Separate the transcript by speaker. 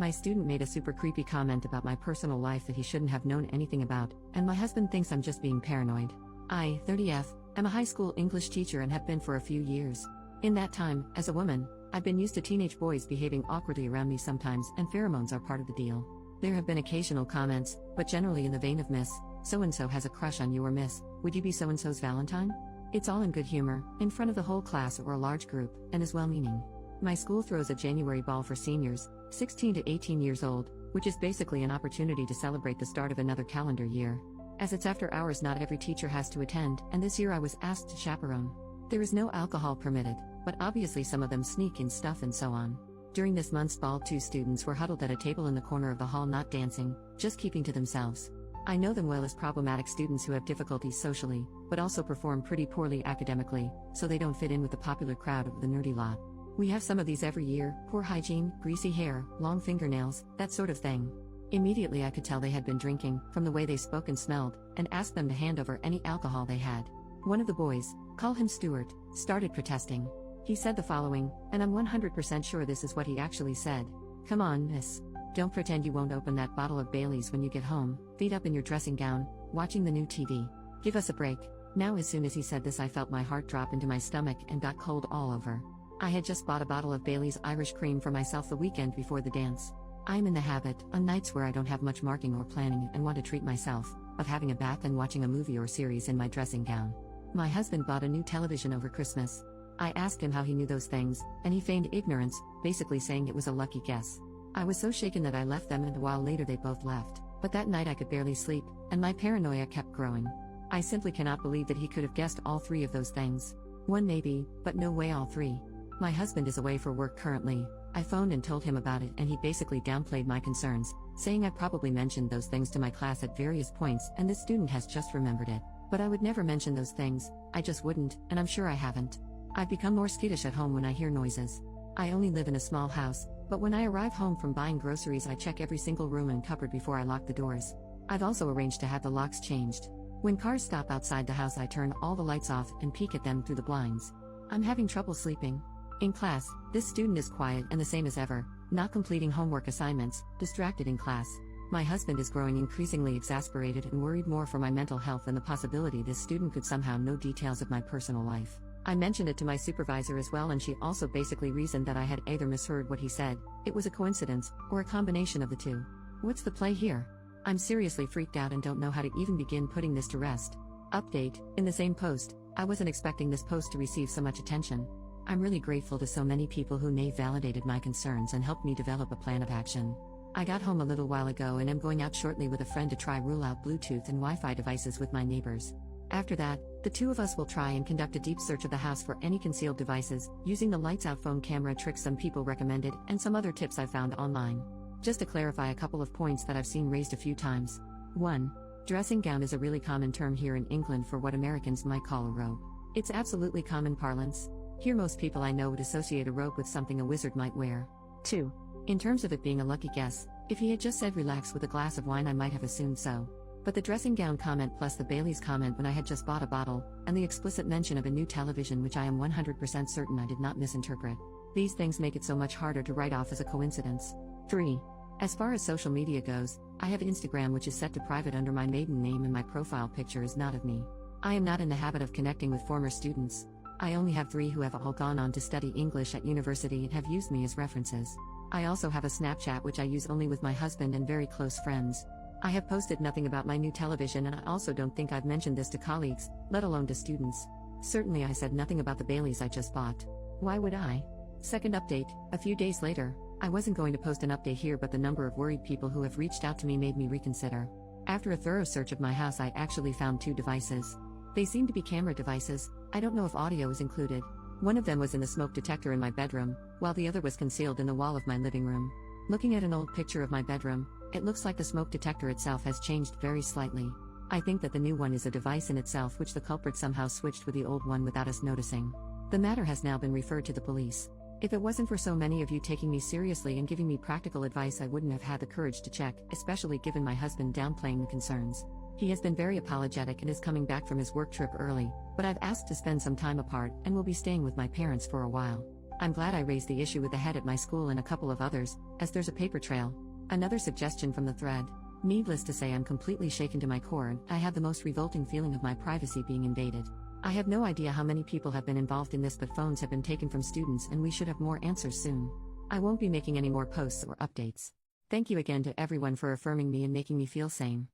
Speaker 1: My student made a super creepy comment about my personal life that he shouldn't have known anything about, and my husband thinks I'm just being paranoid. I, 30F, am a high school English teacher and have been for a few years. In that time, as a woman, I've been used to teenage boys behaving awkwardly around me sometimes, and pheromones are part of the deal. There have been occasional comments, but generally in the vein of Miss, so-and-so has a crush on you, or Miss, would you be so-and-so's Valentine? It's all in good humor, in front of the whole class or a large group, and is well-meaning. My school throws a January ball for seniors, 16 to 18 years old, which is basically an opportunity to celebrate the start of another calendar year. As it's after hours, not every teacher has to attend, and this year I was asked to chaperone. There is no alcohol permitted, but obviously some of them sneak in stuff and so on. During this month's ball, 2 students were huddled at a table in the corner of the hall, not dancing, just keeping to themselves. I know them well as problematic students who have difficulties socially, but also perform pretty poorly academically, so they don't fit in with the popular crowd of the nerdy lot. We have some of these every year: poor hygiene, greasy hair, long fingernails, that sort of thing. Immediately I could tell they had been drinking, from the way they spoke and smelled, and asked them to hand over any alcohol they had. One of the boys, call him Stuart, started protesting. He said the following, and I'm 100% sure this is what he actually said. "Come on, miss. Don't pretend you won't open that bottle of Bailey's when you get home, feet up in your dressing gown, watching the new TV. Give us a break." Now, as soon as he said this, I felt my heart drop into my stomach and got cold all over. I had just bought a bottle of Bailey's Irish Cream for myself the weekend before the dance. I'm in the habit, on nights where I don't have much marking or planning and want to treat myself, of having a bath and watching a movie or series in my dressing gown. My husband bought a new television over Christmas. I asked him how he knew those things, and he feigned ignorance, basically saying it was a lucky guess. I was so shaken that I left them, and a while later they both left. But that night I could barely sleep, and my paranoia kept growing. I simply cannot believe that he could have guessed all 3 of those things. One maybe, but no way all 3. My husband is away for work currently. I phoned and told him about it, and he basically downplayed my concerns, saying I probably mentioned those things to my class at various points and this student has just remembered it. But I would never mention those things, I just wouldn't, and I'm sure I haven't. I've become more skittish at home when I hear noises. I only live in a small house, but when I arrive home from buying groceries I check every single room and cupboard before I lock the doors. I've also arranged to have the locks changed. When cars stop outside the house I turn all the lights off and peek at them through the blinds. I'm having trouble sleeping. In class, this student is quiet and the same as ever, not completing homework assignments, distracted in class. My husband is growing increasingly exasperated and worried more for my mental health and the possibility this student could somehow know details of my personal life. I mentioned it to my supervisor as well, and she also basically reasoned that I had either misheard what he said, it was a coincidence, or a combination of the 2. What's the play here? I'm seriously freaked out and don't know how to even begin putting this to rest. Update, in the same post, I wasn't expecting this post to receive so much attention. I'm really grateful to so many people who validated my concerns and helped me develop a plan of action. I got home a little while ago and am going out shortly with a friend to try rule out Bluetooth and Wi-Fi devices with my neighbors. After that, the 2 of us will try and conduct a deep search of the house for any concealed devices, using the lights out phone camera trick some people recommended and some other tips I found online. Just to clarify a couple of points that I've seen raised a few times. 1. Dressing gown is a really common term here in England for what Americans might call a robe. It's absolutely common parlance. Here most people I know would associate a robe with something a wizard might wear. 2. In terms of it being a lucky guess, if he had just said relax with a glass of wine I might have assumed so. But the dressing gown comment plus the Bailey's comment when I had just bought a bottle, and the explicit mention of a new television which I am 100% certain I did not misinterpret. These things make it so much harder to write off as a coincidence. 3. As far as social media goes, I have Instagram which is set to private under my maiden name and my profile picture is not of me. I am not in the habit of connecting with former students. I only have 3 who have all gone on to study English at university and have used me as references. I also have a Snapchat which I use only with my husband and very close friends. I have posted nothing about my new television, and I also don't think I've mentioned this to colleagues, let alone to students. Certainly I said nothing about the Baileys I just bought. Why would I? Second update, a few days later. I wasn't going to post an update here, but the number of worried people who have reached out to me made me reconsider. After a thorough search of my house I actually found 2 devices. They seem to be camera devices. I don't know if audio is included. One of them was in the smoke detector in my bedroom, while the other was concealed in the wall of my living room. Looking at an old picture of my bedroom, it looks like the smoke detector itself has changed very slightly. I think that the new one is a device in itself which the culprit somehow switched with the old one without us noticing. The matter has now been referred to the police. If it wasn't for so many of you taking me seriously and giving me practical advice, I wouldn't have had the courage to check, especially given my husband downplaying the concerns. He has been very apologetic and is coming back from his work trip early, but I've asked to spend some time apart and will be staying with my parents for a while. I'm glad I raised the issue with the head at my school and a couple of others, as there's a paper trail. Another suggestion from the thread. Needless to say, I'm completely shaken to my core and I have the most revolting feeling of my privacy being invaded. I have no idea how many people have been involved in this, but phones have been taken from students and we should have more answers soon. I won't be making any more posts or updates. Thank you again to everyone for affirming me and making me feel sane.